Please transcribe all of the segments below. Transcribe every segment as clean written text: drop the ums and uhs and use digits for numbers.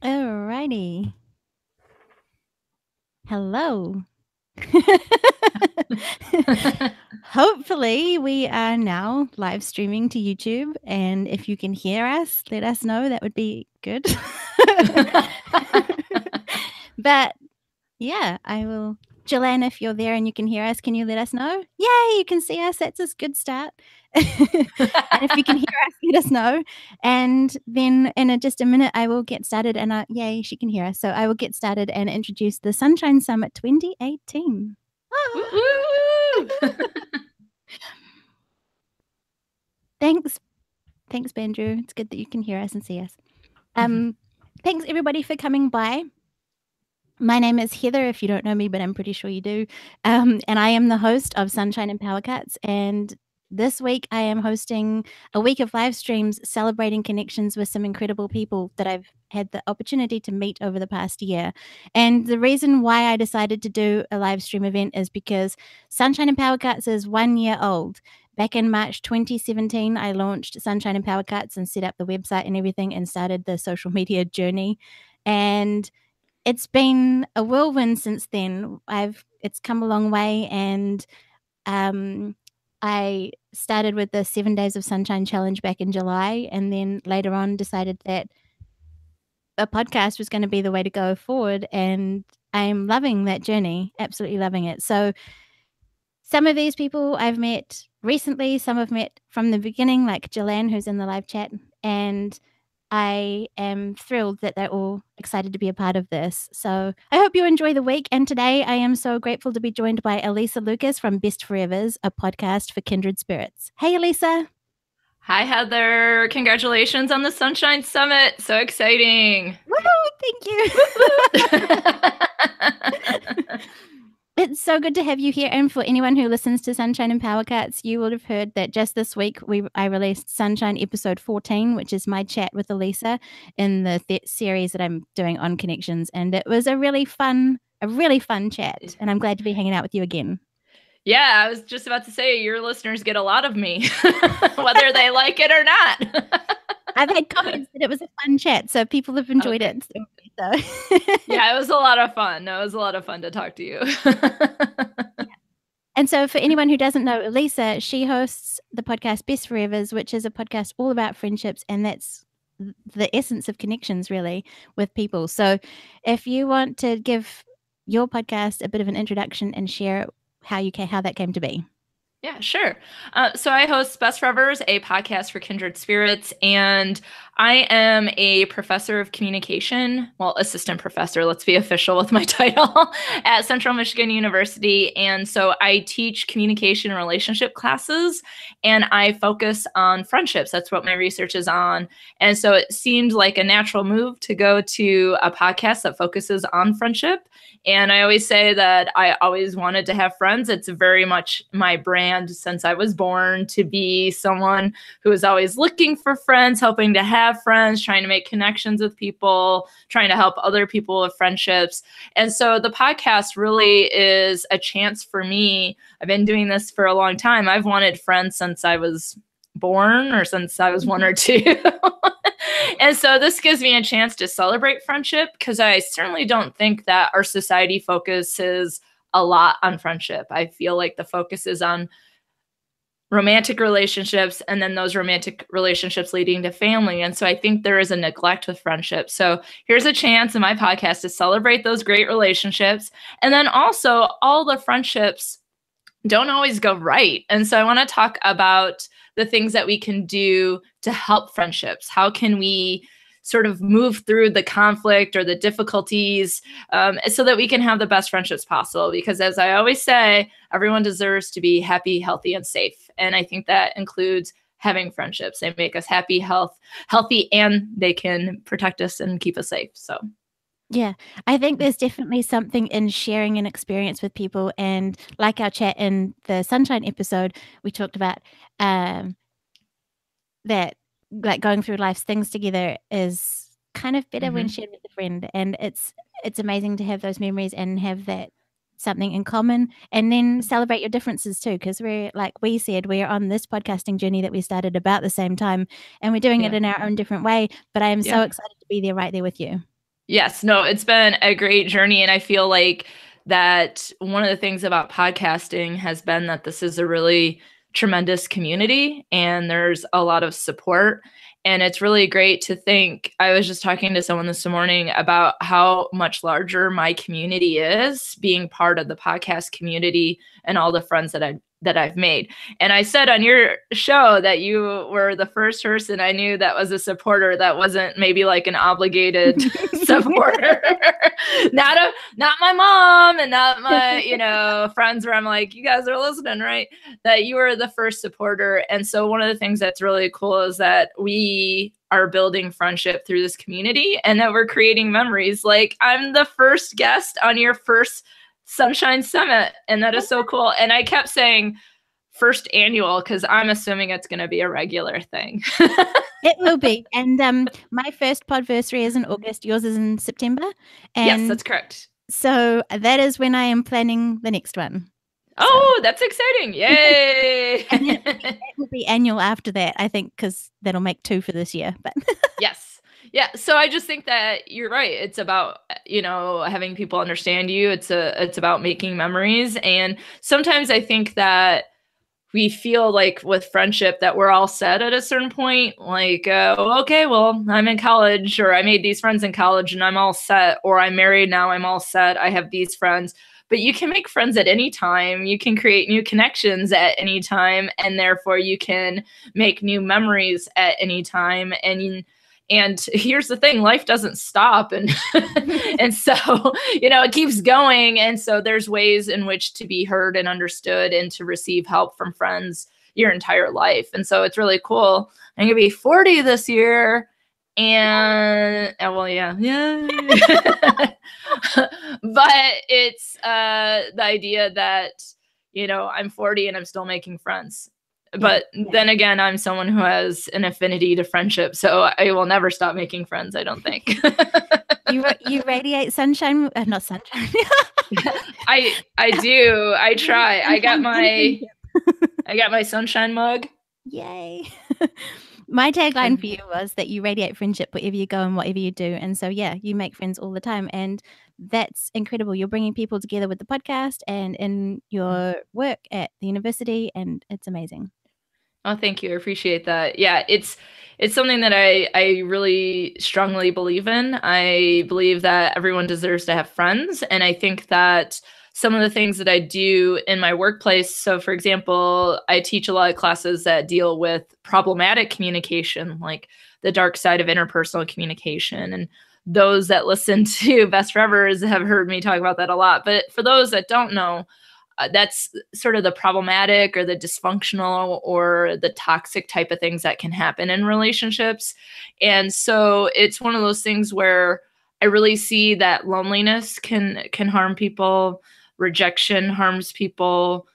Alrighty. Hello. Hopefully, we are now live streaming to YouTube. And if you can hear us, let us know. That would be good. But yeah, I will. Jillian, if you're there and you can hear us, can you let us know? Yay, you can see us. That's a good start. And if you can hear us, let us know. And then in just a minute, I will get started. And yay, she can hear us. So I will get started and introduce the Sunshine Summit 2018. Thanks. Thanks, Bandrew. It's good that you can hear us and see us. Thanks, everybody, for coming by. My name is Heather, if you don't know me, but I'm pretty sure you do. And I am the host of Sunshine and Power Cuts. And this week I am hosting a week of live streams celebrating connections with some incredible people that I've had the opportunity to meet over the past year. And the reason why I decided to do a live stream event is because Sunshine and Power Cuts is 1 year old. Back in March 2017, I launched Sunshine and Power Cuts and set up the website and everything and started the social media journey. And it's been a whirlwind since then. It's come a long way, and I started with the 7 Days of Sunshine Challenge back in July, and then later on decided that a podcast was going to be the way to go forward, and I'm loving that journey, absolutely loving it. So some of these people I've met recently, some I've met from the beginning, like Jillian, who's in the live chat, and I am thrilled that they're all excited to be a part of this. So I hope you enjoy the week. And today I am so grateful to be joined by Alysa Lucas from Best Forevers, a podcast for Kindred Spirits. Hey, Alysa. Hi, Heather. Congratulations on the Sunshine Summit. So exciting. Woo, thank you. It's so good to have you here. And for anyone who listens to Sunshine and Power Cuts, you would have heard that just this week I released Sunshine episode 14, which is my chat with Alysa in the series that I'm doing on connections. And it was a really fun chat. And I'm glad to be hanging out with you again. Yeah, I was just about to say your listeners get a lot of me, whether they like it or not. I've had comments that it was a fun chat, so people have enjoyed it. So. Yeah, it was a lot of fun. It was a lot of fun to talk to you. And so for anyone who doesn't know Alysa, she hosts the podcast Best Forevers, which is a podcast all about friendships, and that's the essence of connections, really, with people. So if you want to give your podcast a bit of an introduction and share how that came to be. Yeah, sure. So I host Best Forevers, a podcast for Kindred Spirits, and I am a professor of communication, well, assistant professor, let's be official with my title, at Central Michigan University. And so I teach communication and relationship classes, and I focus on friendships. That's what my research is on. And so it seemed like a natural move to go to a podcast that focuses on friendship. And I always say that I always wanted to have friends. It's very much my brand since I was born to be someone who is always looking for friends, hoping to have friends, trying to make connections with people, trying to help other people with friendships. And so the podcast really is a chance for me. I've been doing this for a long time. I've wanted friends since I was born or since I was 1 or 2. And so this gives me a chance to celebrate friendship because I certainly don't think that our society focuses a lot on friendship. I feel like the focus is on romantic relationships and then those romantic relationships leading to family. And so I think there is a neglect with friendship. So here's a chance in my podcast to celebrate those great relationships. And then also all the friendships don't always go right. And so I want to talk about the things that we can do to help friendships. How can we sort of move through the conflict or the difficulties so that we can have the best friendships possible? Because as I always say, everyone deserves to be happy, healthy, and safe. And I think that includes having friendships. They make us happy, healthy, and they can protect us and keep us safe. So yeah, I think there's definitely something in sharing an experience with people. And like our chat in the Sunshine episode, we talked about that like going through life's things together is kind of better when shared with a friend. And it's amazing to have those memories and have that something in common, and then celebrate your differences too, because we're, like we said, we're on this podcasting journey that we started about the same time, and we're doing it in our own different way. But I am so excited to be there right there with you. Yes, no, it's been a great journey. And I feel like that one of the things about podcasting has been that this is a really tremendous community and there's a lot of support. And it's really great to think. I was just talking to someone this morning about how much larger my community is being part of the podcast community and all the friends that I've made. And I said on your show that you were the first person I knew that was a supporter that wasn't maybe like an obligated supporter. Not my mom and not my, friends where I'm like, you guys are listening, right? That you were the first supporter. And so one of the things that's really cool is that we are building friendship through this community and that we're creating memories. Like I'm the first guest on your first Sunshine Summit, and that is so cool. And I kept saying first annual because I'm assuming it's going to be a regular thing. It will be. And my first podversary is in August. Yours is in September. And yes, that's correct. So that is when I am planning the next one. Oh, that's exciting. Yay. And then it will be annual after that, I think, because that'll make 2 for this year. But yes. Yeah. So I just think that you're right. It's about, having people understand you. It's about making memories. And sometimes I think that we feel like with friendship that we're all set at a certain point. Like, okay, well, I'm in college or I made these friends in college and I'm all set, or I'm married now, I'm all set. I have these friends. But you can make friends at any time. You can create new connections at any time. And therefore you can make new memories at any time. And here's the thing, life doesn't stop. And and so, it keeps going. And so there's ways in which to be heard and understood and to receive help from friends your entire life. And so it's really cool. I'm going to be 40 this year. And well, yeah. But it's the idea that, I'm 40 and I'm still making friends. But then again, I'm someone who has an affinity to friendship, so I will never stop making friends, I don't think. You radiate sunshine, not sunshine. I do. I try. I got my sunshine mug. Yay. My tagline for you was that you radiate friendship wherever you go and whatever you do. And so, yeah, you make friends all the time. And that's incredible. You're bringing people together with the podcast and in your work at the university. And it's amazing. Oh, thank you. I appreciate that. Yeah, it's something that I really strongly believe in. I believe that everyone deserves to have friends. And I think that some of the things that I do in my workplace. So, for example, I teach a lot of classes that deal with problematic communication, like the dark side of interpersonal communication. And those that listen to Best Forevers have heard me talk about that a lot. But for those that don't know, that's sort of the problematic or the dysfunctional or the toxic type of things that can happen in relationships. And so it's one of those things where I really see that loneliness can harm people, rejection harms people,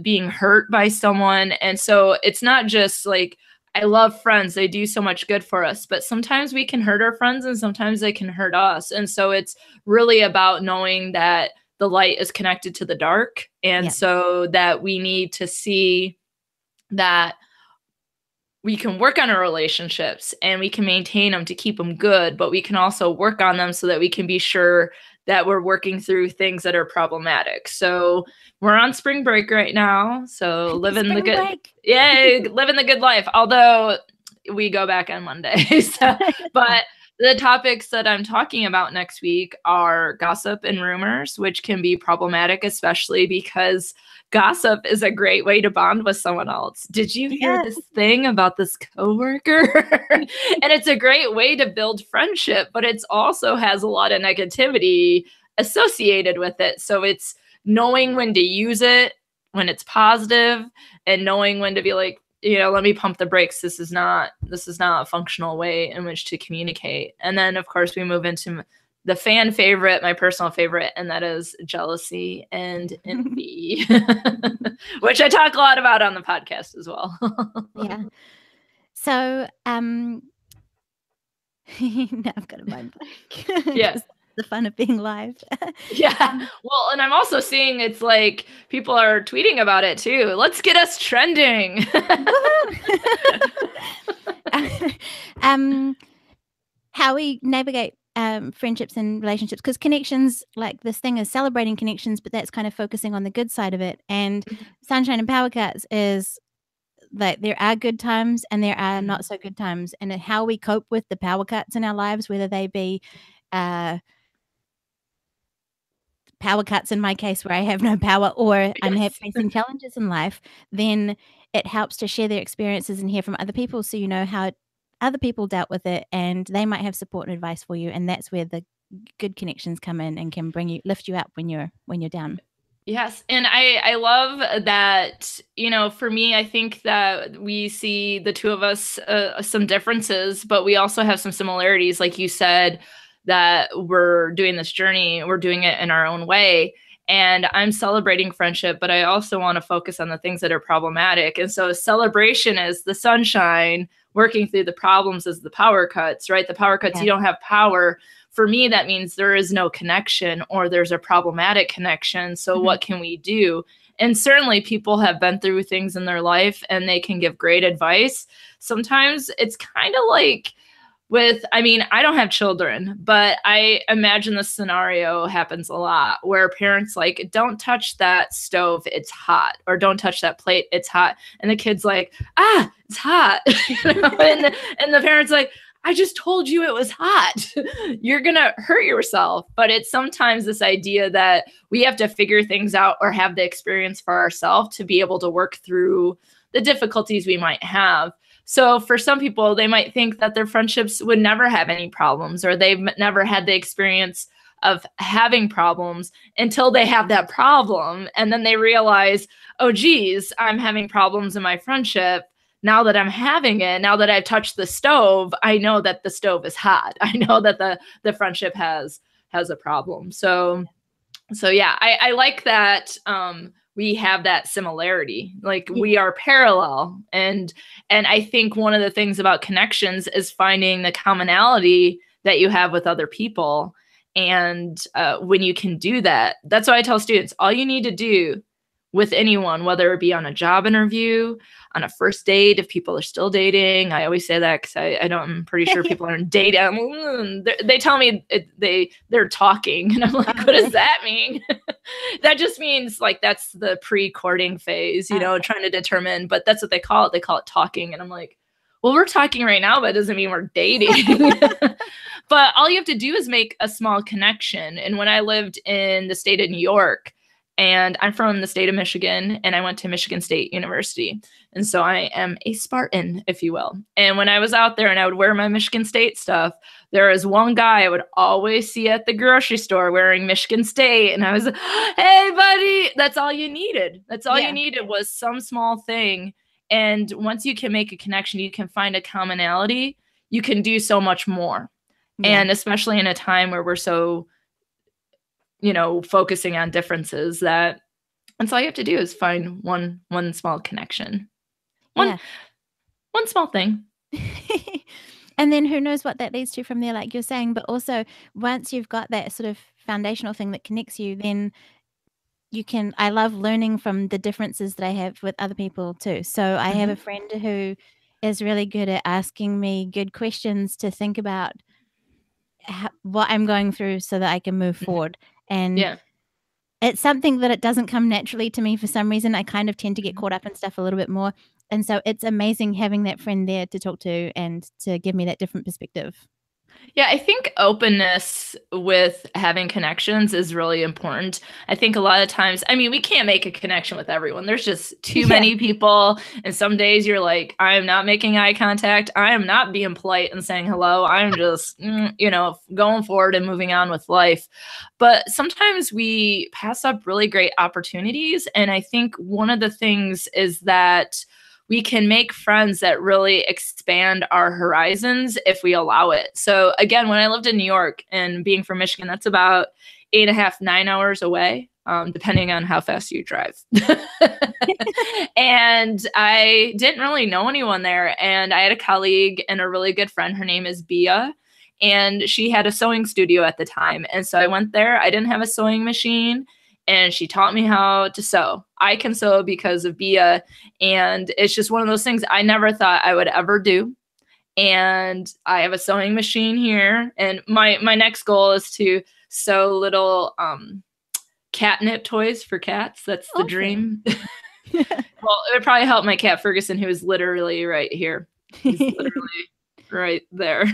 being hurt by someone. And so it's not just like, I love friends, they do so much good for us, but sometimes we can hurt our friends and sometimes they can hurt us. And so it's really about knowing that the light is connected to the dark. And so that we need to see that we can work on our relationships and we can maintain them to keep them good, but we can also work on them so that we can be sure that we're working through things that are problematic. So we're on spring break right now. So living the good life. Although we go back on Monday. But the topics that I'm talking about next week are gossip and rumors, which can be problematic, especially because gossip is a great way to bond with someone else. Did you hear this thing about this coworker? And it's a great way to build friendship, but it also has a lot of negativity associated with it. So it's knowing when to use it, when it's positive, and knowing when to be like, let me pump the brakes. This is not a functional way in which to communicate. And then, of course, we move into the fan favorite, my personal favorite, and that is jealousy and envy, which I talk a lot about on the podcast as well. Yeah. So, now I've got a mind blank. Yeah. The fun of being live. Yeah. Well, and I'm also seeing it's like people are tweeting about it too. Let's get us trending. How we navigate friendships and relationships, because connections, like this thing is celebrating connections, but that's kind of focusing on the good side of it. And sunshine and power cuts is like there are good times and there are not so good times, and how we cope with the power cuts in our lives, whether they be power cuts in my case where I have no power, or I'm facing challenges in life, then it helps to share their experiences and hear from other people, so you know how other people dealt with it, and they might have support and advice for you, and that's where the good connections come in and can lift you up when you're down. Yes. And I love that, for me, I think that we see the two of us some differences, but we also have some similarities. Like you said, that we're doing this journey, we're doing it in our own way. And I'm celebrating friendship, but I also want to focus on the things that are problematic. And so celebration is the sunshine, working through the problems is the power cuts, right? The power cuts, you don't have power. For me, that means there is no connection, or there's a problematic connection. So what can we do? And certainly people have been through things in their life and they can give great advice. Sometimes it's kind of like I don't have children, but I imagine the scenario happens a lot where parents like, don't touch that stove, it's hot, or don't touch that plate, it's hot. And the kid's like, it's hot. And the parents like, I just told you it was hot. You're going to hurt yourself. But it's sometimes this idea that we have to figure things out or have the experience for ourselves to be able to work through the difficulties we might have. So for some people, they might think that their friendships would never have any problems, or they've never had the experience of having problems until they have that problem. And then they realize, oh, geez, I'm having problems in my friendship. Now that I'm having it, now that I've touched the stove, I know that the stove is hot. I know that the friendship has a problem. So yeah, I like that we have that similarity. Like we are parallel. And I think one of the things about connections is finding the commonality that you have with other people. And when you can do that, that's why I tell students, all you need to do with anyone, whether it be on a job interview, on a first date, if people are still dating. I always say that because I'm pretty sure people aren't dating. They tell me they're talking. And I'm like, what does that mean? That just means like that's the pre-courting phase, trying to determine. But that's what they call it. They call it talking. And I'm like, well, we're talking right now, but it doesn't mean we're dating. But all you have to do is make a small connection. And when I lived in the state of New York, and I'm from the state of Michigan, and I went to Michigan State University. And so I am a Spartan, if you will. And when I was out there and I would wear my Michigan State stuff, there was one guy I would always see at the grocery store wearing Michigan State. And I was, hey, buddy, that's all you needed. That's all you needed was some small thing. And once you can make a connection, you can find a commonality, you can do so much more. Yeah. And especially in a time where we're so focusing on differences, that's all you have to do is find one small connection. One small thing. And then who knows what that leads to from there, like you're saying. But also once you've got that sort of foundational thing that connects you, then I love learning from the differences that I have with other people too. So I have a friend who is really good at asking me good questions to think about what I'm going through so that I can move forward. And it's something that it doesn't come naturally to me for some reason. I kind of tend to get caught up in stuff a little bit more. And so it's amazing having that friend there to talk to and to give me that different perspective. Yeah, I think openness with having connections is really important. I think a lot of times, we can't make a connection with everyone. There's just too many people. And some days you're like, I am not making eye contact. I am not being polite and saying hello. I'm just, going forward and moving on with life. But sometimes we pass up really great opportunities. And I think one of the things is that we can make friends that really expand our horizons if we allow it. So again, when I lived in New York, and being from Michigan, that's about 8.5, 9 hours away, depending on how fast you drive. And I didn't really know anyone there. And I had a colleague and a really good friend. Her name is Bia. And she had a sewing studio at the time. And so I went there. I didn't have a sewing machine. And she taught me how to sew. I can sew because of Bia. And it's just one of those things I never thought I would ever do. and I have a sewing machine here. And my next goal is to sew little catnip toys for cats. That's the dream. Well, it would probably help my cat Ferguson, who is literally right here. He's literally right there.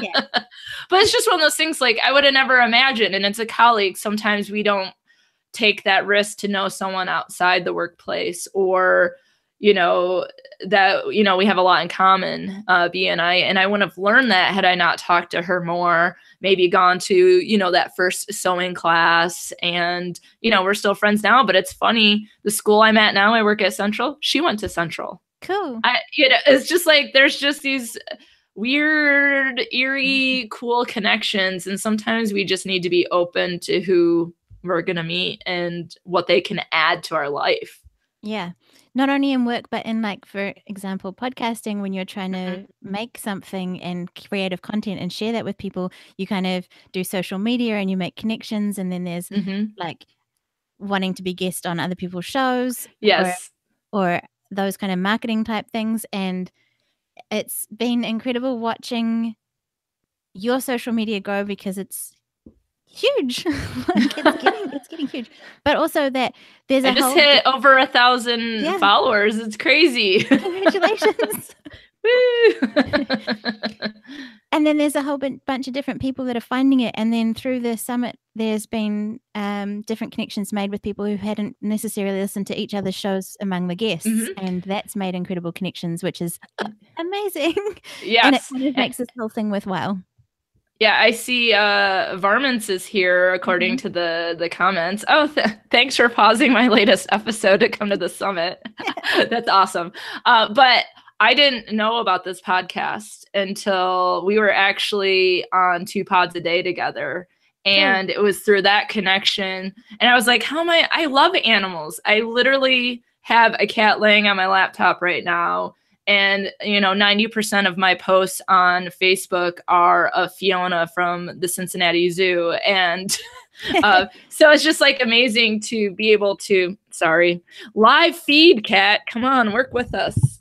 Yeah. But it's just one of those things like I would have never imagined. And it's a colleague. Sometimes we don't take that risk to know someone outside the workplace, or, you know, that, you know, we have a lot in common, B and I wouldn't have learned that had I not talked to her more, maybe gone to, you know, that first sewing class. And, you know, we're still friends now, but it's funny. The school I'm at now, I work at Central. She went to Central. Cool. You know, it's just like, there's just these weird, eerie, cool connections. And sometimes we just need to be open to who we're going to meet and what they can add to our life. Yeah. Not only in work, but in, like, for example, podcasting, when you're trying to make something and creative content and share that with people, you kind of do social media and you make connections. And then there's like wanting to be guest on other people's shows, Yes. or those kind of marketing type things. And it's been incredible watching your social media grow, because it's huge. Like, it's getting huge. But also that there's I just hit over 1,000 followers. It's crazy. Congratulations. Woo! And then there's a whole bunch of different people that are finding it. And then through the summit, there's been different connections made with people who hadn't necessarily listened to each other's shows among the guests. And that's made incredible connections, which is amazing. Yes. And it kind of makes this whole thing worthwhile. Yeah, I see Varmints is here according to the comments. Oh, thanks for pausing my latest episode to come to the summit. That's awesome. But I didn't know about this podcast until we were actually on 2 pods a day together. And it was through that connection. And I was like, I love animals. I literally have a cat laying on my laptop right now. And, you know, 90% of my posts on Facebook are of Fiona from the Cincinnati Zoo. And so it's just like amazing to be able to, live feed, Cat. Come on, work with us.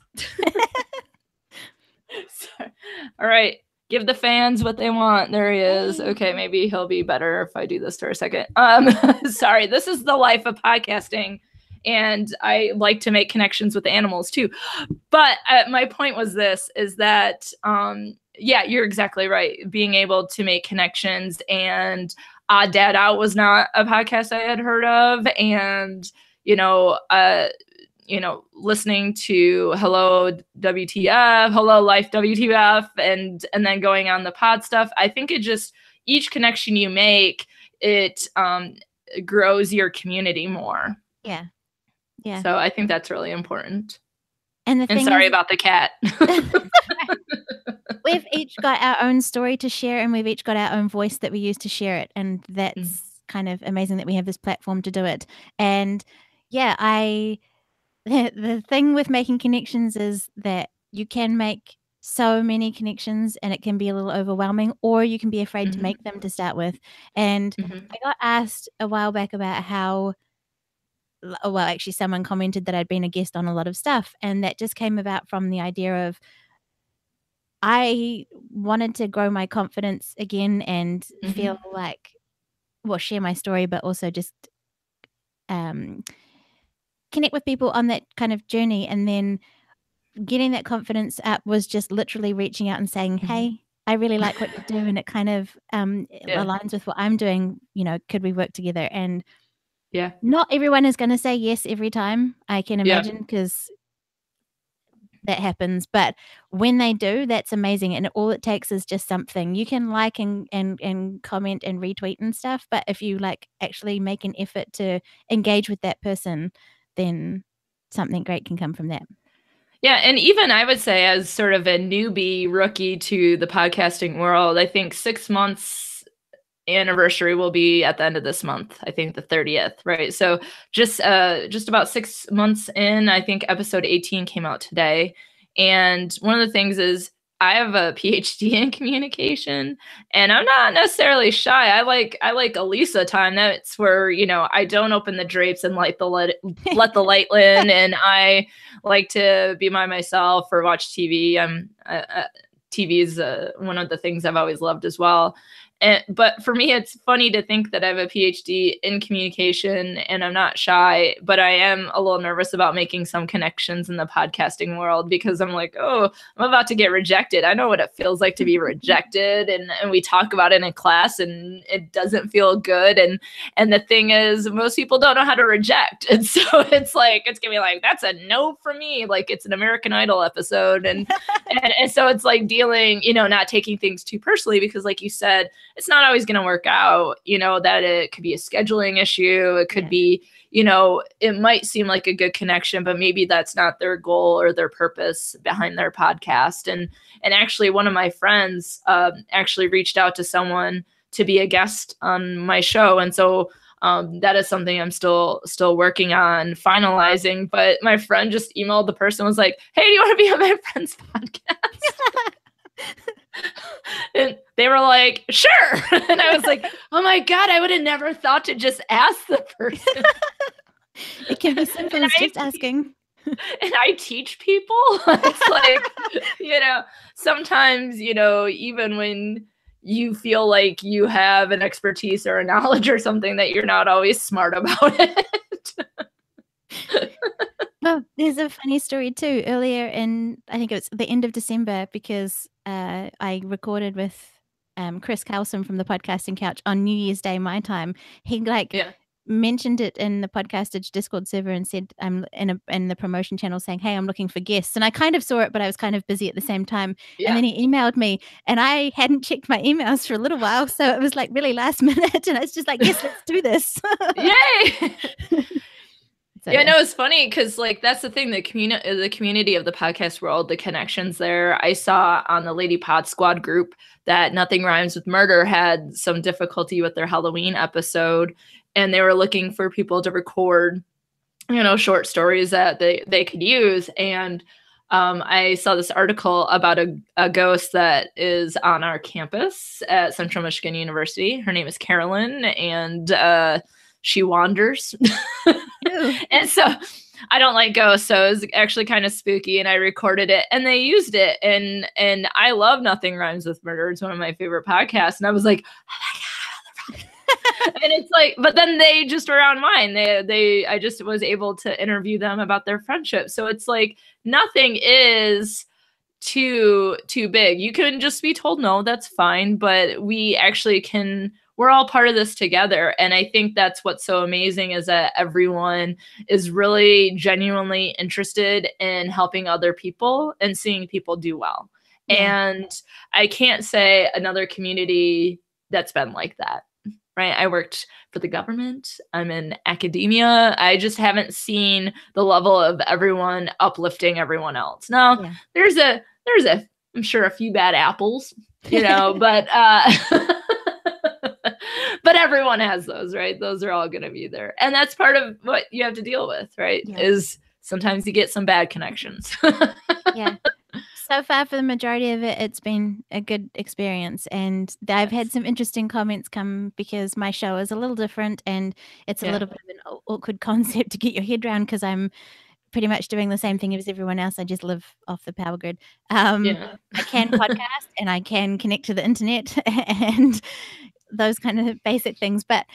All right. Give the fans what they want. There he is. Okay, maybe he'll be better if I do this for a second. Sorry, this is the life of podcasting. And I like to make connections with animals too. But my point was this, is that, yeah, you're exactly right. Being able to make connections, and Odd Dad Out was not a podcast I had heard of. And, you know, listening to Hello WTF, Hello Life WTF, and then going on the pod stuff. I think it just, each connection you make, it grows your community more. Yeah. Yeah. So I think that's really important. And sorry about the cat. We've each got our own story to share, and we've each got our own voice that we use to share it. And that's kind of amazing that we have this platform to do it. And yeah, the thing with making connections is that you can make so many connections and it can be a little overwhelming, or you can be afraid to make them to start with. And I got asked a while back about how, well, actually someone commented that I'd been a guest on a lot of stuff, and that just came about from the idea of I wanted to grow my confidence again and feel like, well, share my story, but also just connect with people on that kind of journey. And then getting that confidence up was just literally reaching out and saying, hey, I really like what you do, and it kind of aligns with what I'm doing. You know, could we work together? And yeah, not everyone is going to say yes every time, I can imagine, because that happens. But when they do, that's amazing. And all it takes is just something. You can like and comment and retweet and stuff. But if you like actually make an effort to engage with that person, then something great can come from that. Yeah. And even I would say, as sort of a newbie rookie to the podcasting world, I think 6 months anniversary will be at the end of this month. I think the 30th, right? So just about 6 months in, I think episode 18 came out today. And one of the things is I have a PhD in communication, and I'm not necessarily shy. I like Alysa time. That's where, you know, I don't open the drapes and let the light in, and I like to be by myself or watch TV. TV is one of the things I've always loved as well. But for me, it's funny to think that I have a PhD in communication and I'm not shy, but I am a little nervous about making some connections in the podcasting world because I'm like, oh, I'm about to get rejected. I know what it feels like to be rejected. And we talk about it in class and it doesn't feel good. And the thing is, most people don't know how to reject. And so it's like, it's going to be like, that's a no for me. Like it's an American Idol episode. And so it's like dealing, you know, not taking things too personally because like you said, it's not always going to work out, you know, that it could be a scheduling issue. It could be, you know, it might seem like a good connection, but maybe that's not their goal or their purpose behind their podcast. And actually one of my friends actually reached out to someone to be a guest on my show. And so that is something I'm still working on finalizing. But my friend just emailed the person, was like, hey, do you want to be on my friend's podcast? And they were like, sure. And I was like, oh my God, I would have never thought to just ask the person. It can be simple as just asking. And I teach people. It's like, you know, sometimes, you know, even when you feel like you have an expertise or a knowledge or something, that you're not always smart about it. Oh, there's a funny story too. Earlier in, I think it was the end of December, because I recorded with Chris Carlson from the Podcasting Couch on New Year's Day, my time. He mentioned it in the Podcastage Discord server and said, I'm in the promotion channel saying, hey, I'm looking for guests. And I kind of saw it, but I was kind of busy at the same time. And then he emailed me and I hadn't checked my emails for a little while. So it was like really last minute. And it's just like, yes, let's do this. Yay. So, yeah, no, it's funny because like that's the thing, the community of the podcast world, the connections there. I saw on the Lady Pod Squad group that Nothing Rhymes with Murder had some difficulty with their Halloween episode, and they were looking for people to record, you know, short stories that they could use. And I saw this article about a ghost that is on our campus at Central Michigan University. Her name is Carolyn, and she wanders. And so I don't like ghosts, so it was actually kind of spooky, and I recorded it and they used it, and I love Nothing Rhymes with Murder. It's one of my favorite podcasts, and I was like, oh my God. And it's like, but then they just were on mine. I just was able to interview them about their friendship. So it's like nothing is too big. You can just be told no, that's fine, but we actually we're all part of this together. And I think that's what's so amazing, is that everyone is really genuinely interested in helping other people and seeing people do well. Yeah. And I can't say another community that's been like that, right? I worked for the government. I'm in academia. I just haven't seen the level of everyone uplifting everyone else. Now, there's I'm sure a few bad apples, you know, but but everyone has those, right? Those are all going to be there. And that's part of what you have to deal with, right? Yeah. Is sometimes you get some bad connections. Yeah. So far, for the majority of it, it's been a good experience. And I've had some interesting comments come because my show is a little different and it's a little bit of an awkward concept to get your head around, because I'm pretty much doing the same thing as everyone else. I just live off the power grid. I can podcast and I can connect to the internet and those kind of basic things. But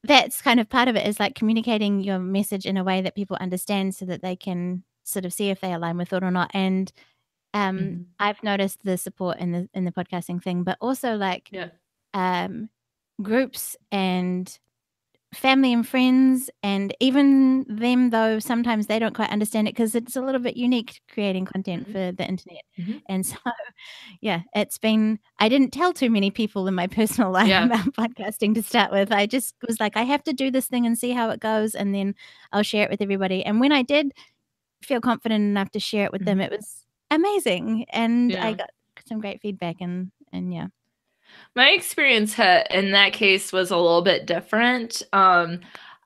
that's kind of part of it, is like communicating your message in a way that people understand so that they can sort of see if they align with it or not. And I've noticed the support in the podcasting thing, but also like groups and family and friends, and even them, though sometimes they don't quite understand it because it's a little bit unique creating content for the internet. And so it's been, I didn't tell too many people in my personal life about podcasting to start with. I just was like, I have to do this thing and see how it goes, and then I'll share it with everybody. And when I did feel confident enough to share it with them, it was amazing, and I got some great feedback, and my experience in that case was a little bit different.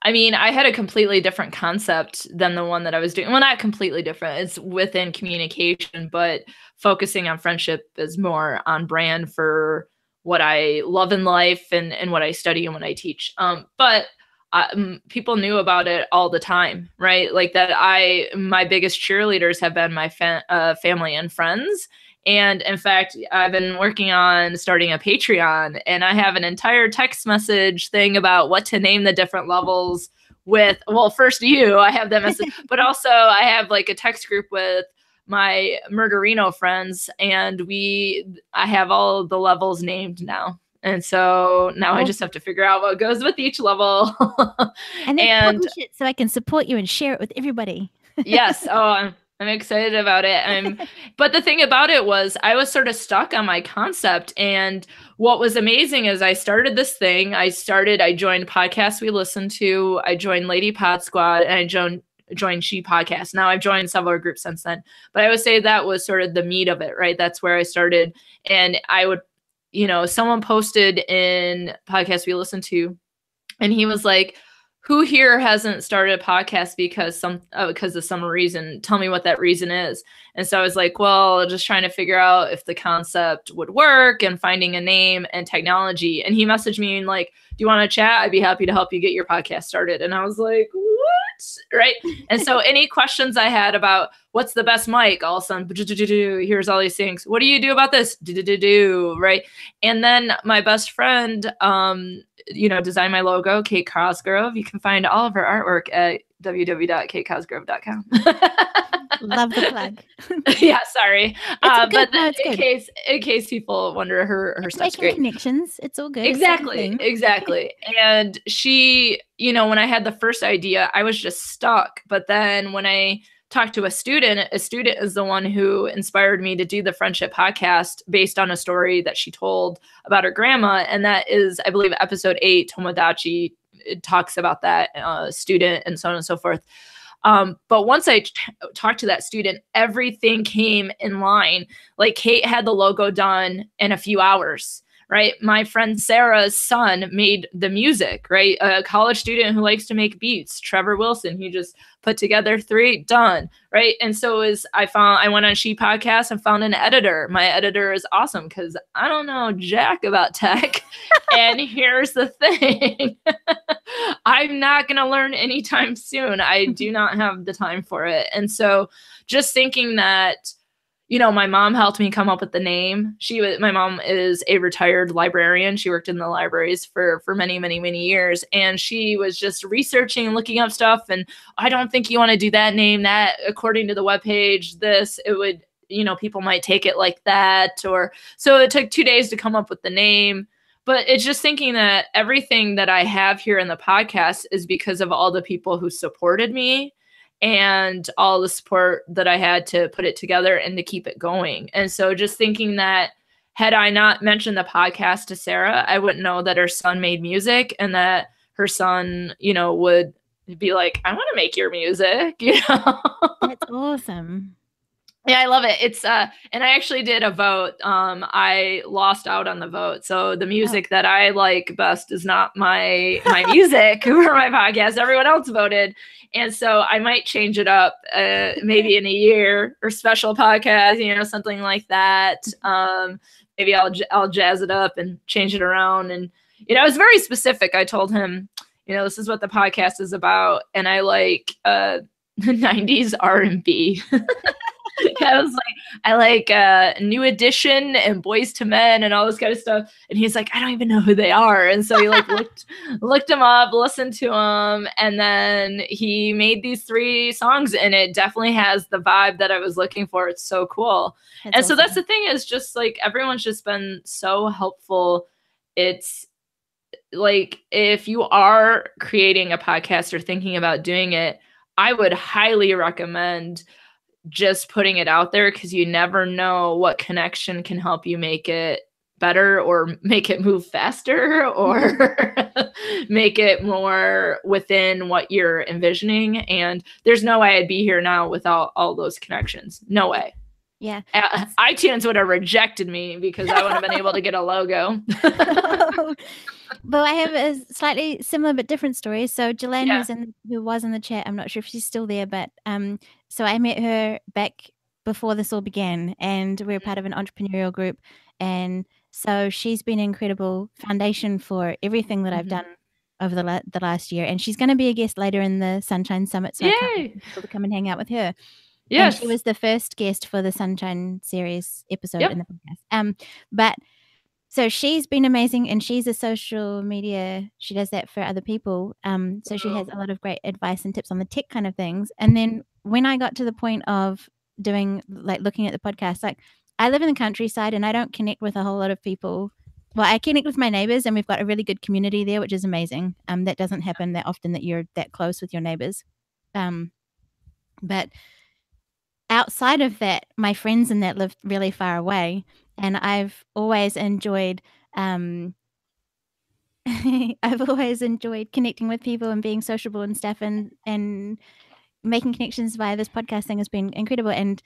I mean, I had a completely different concept than the one that I was doing. Well, not completely different. It's within communication, but focusing on friendship is more on brand for what I love in life and what I study and what I teach. But people knew about it all the time, right? Like that my biggest cheerleaders have been my family and friends. And in fact, I've been working on starting a Patreon, and I have an entire text message thing about what to name the different levels with. Well, first you, I have that message, but also I have like a text group with my Murderino friends, and I have all the levels named now. And so now I just have to figure out what goes with each level. And then publish it so I can support you and share it with everybody. Yes. Oh, I'm excited about it. But the thing about it was I was sort of stuck on my concept. And what was amazing is I started this thing. I joined podcasts we listened to. I joined Lady Pod Squad, and I joined She Podcast. Now I've joined several groups since then. But I would say that was sort of the meat of it, right? That's where I started. And I would, someone posted in podcasts we listened to, and he was like, who here hasn't started a podcast because of some reason? Tell me what that reason is. And so I was like, well, just trying to figure out if the concept would work and finding a name and technology. And he messaged me and like, do you want to chat? I'd be happy to help you get your podcast started. And I was like, what? Right. And so any questions I had about what's the best mic, all of a sudden, here's all these things. What do you do about this? Right. And then my best friend, designed my logo, Kate Cosgrove. You can find all of her artwork at www.katecosgrove.com. Love the plug. Yeah, sorry. It's in case people wonder, her stuff's great. Connections. It's all good. Exactly. And she, when I had the first idea, I was just stuck. But then when I talked to a student is the one who inspired me to do the friendship podcast based on a story that she told about her grandma. And that is, I believe, episode 8, Tomodachi. It talks about that student and so on and so forth. But once I talked to that student, everything came in line. Like Kate had the logo done in a few hours, right? My friend Sarah's son made the music, right? A college student who likes to make beats, Trevor Wilson, he just put together 3, done, right? And so I went on She Podcast and found an editor. My editor is awesome because I don't know jack about tech. And here's the thing. I'm not going to learn anytime soon. I do not have the time for it. And so just thinking that, my mom helped me come up with the name. My mom is a retired librarian. She worked in the libraries for many, many, many years. And she was just researching and looking up stuff. And I don't think you want to do that name, that according to the webpage, it would, people might take it like that. So it took 2 days to come up with the name. But it's just thinking that everything that I have here in the podcast is because of all the people who supported me and all the support that I had to put it together and to keep it going. And so just thinking that had I not mentioned the podcast to Sarah, I wouldn't know that her son made music and that her son, would be like, I want to make your music, That's awesome. Yeah, I love it. It's and I actually did a vote. I lost out on the vote. So the music that I like best is not my music for my podcast. Everyone else voted. And so I might change it up maybe in a year or special podcast, something like that. Maybe I'll jazz it up and change it around. And, I was very specific. I told him, this is what the podcast is about. And I like 90s R&B. I was like, I like New Edition and Boys to Men and all this kind of stuff. And he's like, I don't even know who they are. And so he like looked them up, listened to them, and then he made these 3 songs, and it definitely has the vibe that I was looking for. It's so cool. That's awesome. So that's the thing, is just like everyone's just been so helpful. It's like, if you are creating a podcast or thinking about doing it, I would highly recommend just putting it out there, because you never know what connection can help you make it better or make it move faster or make it more within what you're envisioning. And there's no way I'd be here now without all those connections. No way. Yeah. iTunes would have rejected me because I wouldn't have been able to get a logo. But I have a slightly similar but different story. So Jillian, Yeah. who was in the chat, I'm not sure if she's still there, but so I met her back before this all began, and we're part of an entrepreneurial group, and so she's been an incredible foundation for everything that I've done over the last year, and she's going to be a guest later in the Sunshine Summit, so I can't wait for people to come and hang out with her. Yes. And she was the first guest for the Sunshine series episode in the podcast. But so she's been amazing, and she's a social media. She does that for other people. So she has a lot of great advice and tips on the tech kind of things. And then when I got to the point of doing, like, looking at the podcast, like, I live in the countryside and I don't connect with a whole lot of people. Well, I connect with my neighbors, and we've got a really good community there, which is amazing. That doesn't happen that often, that you're that close with your neighbors. But outside of that, my friends in that live really far away, and I've always enjoyed I've always enjoyed connecting with people and being sociable and stuff, and making connections via this podcast thing has been incredible. And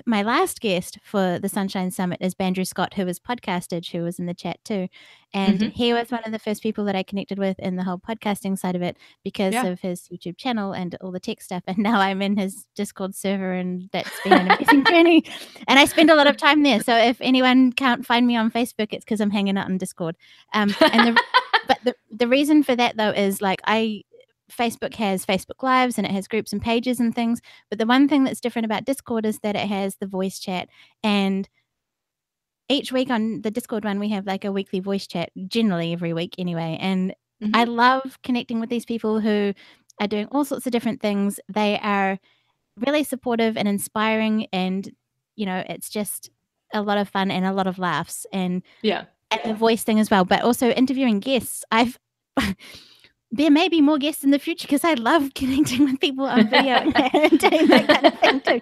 my last guest for the Sunshine Summit is Bandrew Scott, who was podcasted, who was in the chat too. And he was one of the first people that I connected with in the whole podcasting side of it because of his YouTube channel and all the tech stuff. And now I'm in his Discord server, and that's been an amazing journey. And I spend a lot of time there. So if anyone can't find me on Facebook, it's because I'm hanging out on Discord. But the reason for that, though, is like Facebook has Facebook Lives, and it has groups and pages and things. But the one thing that's different about Discord is that it has the voice chat. And each week on the Discord one, we have like a weekly voice chat, generally every week anyway. And I love connecting with these people who are doing all sorts of different things. They are really supportive and inspiring. And, it's just a lot of fun and a lot of laughs. And the voice thing as well. But also interviewing guests. There may be more guests in the future because I love connecting with people on video and doing that kind of thing too.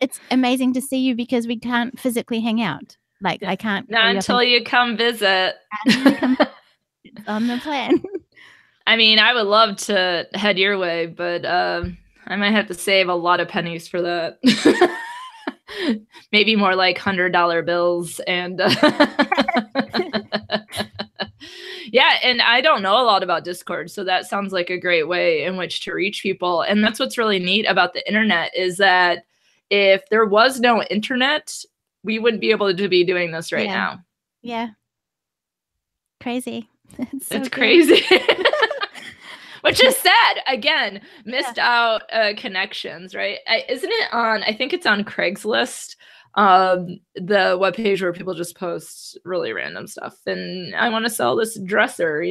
It's amazing to see you because we can't physically hang out. Like, I can't. Not until you come visit. It's on the plan. I mean, I would love to head your way, but I might have to save a lot of pennies for that. Maybe more like $100 bills and yeah, and I don't know a lot about Discord, so that sounds like a great way in which to reach people. And that's what's really neat about the internet, is that if there was no internet, we wouldn't be able to be doing this right now. Yeah. Crazy. It's crazy. Which is sad. Again, missed out connections, right? Isn't it on, I think it's on Craigslist, the webpage where people just post really random stuff. And I want to sell this dresser,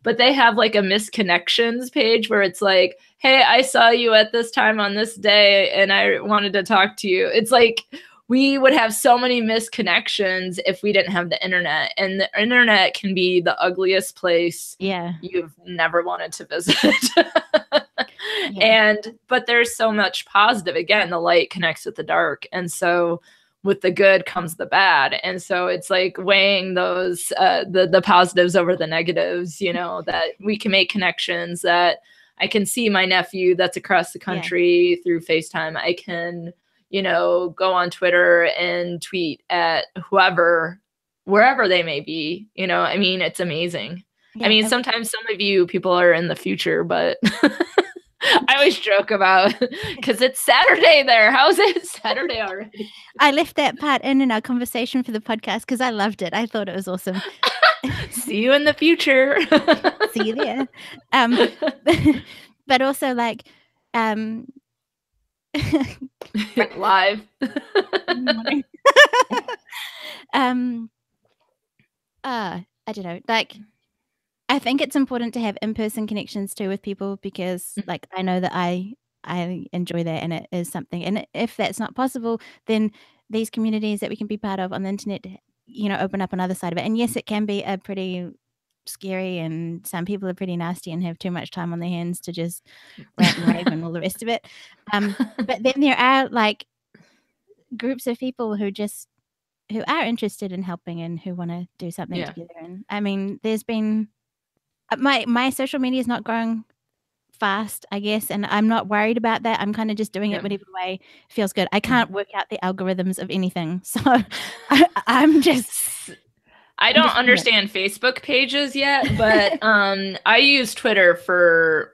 but they have like a missed connections page where it's like, hey, I saw you at this time on this day and I wanted to talk to you. It's like, we would have so many missed connections if we didn't have the internet. And the internet can be the ugliest place you've never wanted to visit. But there's so much positive. Again, the light connects with the dark. And so with the good comes the bad. And so it's like weighing those, the positives over the negatives, that we can make connections, that I can see my nephew that's across the country through FaceTime. I can, go on Twitter and tweet at whoever, wherever they may be, I mean, it's amazing. I mean, sometimes some of you people are in the future, but I always joke about, because it's Saturday there. How's it Saturday already? I left that part in our conversation for the podcast because I loved it. I thought it was awesome. See you in the future. See you there. But also like, live. I don't know, like, I think it's important to have in-person connections too with people because like I know that I enjoy that, and it is something, and if that's not possible, then these communities that we can be part of on the internet, open up another side of it. And yes, it can be a pretty scary, and some people are pretty nasty and have too much time on their hands to just rant and rave and all the rest of it. But then there are like groups of people who are interested in helping and who want to do something together. And I mean, there's been my social media is not growing fast, I guess, and I'm not worried about that. I'm kind of just doing it whatever way feels good. I can't work out the algorithms of anything, so I'm just. I don't understand Facebook pages yet, but I use Twitter for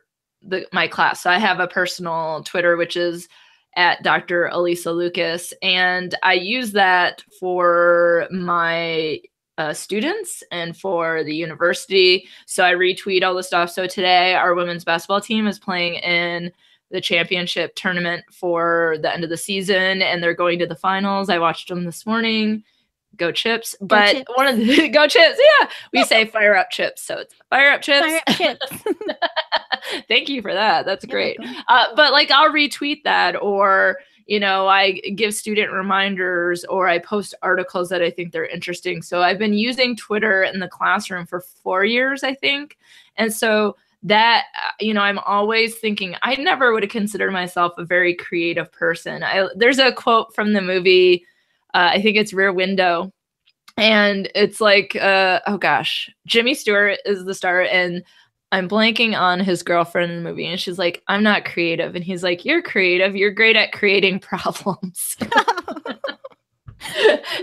my class. So I have a personal Twitter, which is at Dr. Alysa Lucas, and I use that for my students and for the university. So I retweet all the stuff. So today our women's basketball team is playing in the championship tournament for the end of the season, and they're going to the finals. I watched them this morning. Go Chips. But Chips. one of the Go Chips, yeah. We say fire up chips. So it's fire up chips. Fire up chips. Thank you for that. That's great. But like I'll retweet that, or I give student reminders, or I post articles that I think they're interesting. So I've been using Twitter in the classroom for 4 years, I think. And so that, I'm always thinking, I never would have considered myself a very creative person. There's a quote from the movie, I think it's Rear Window. And it's like, oh gosh, Jimmy Stewart is the star, and I'm blanking on his girlfriend in the movie. And she's like, I'm not creative. And he's like, you're creative. You're great at creating problems.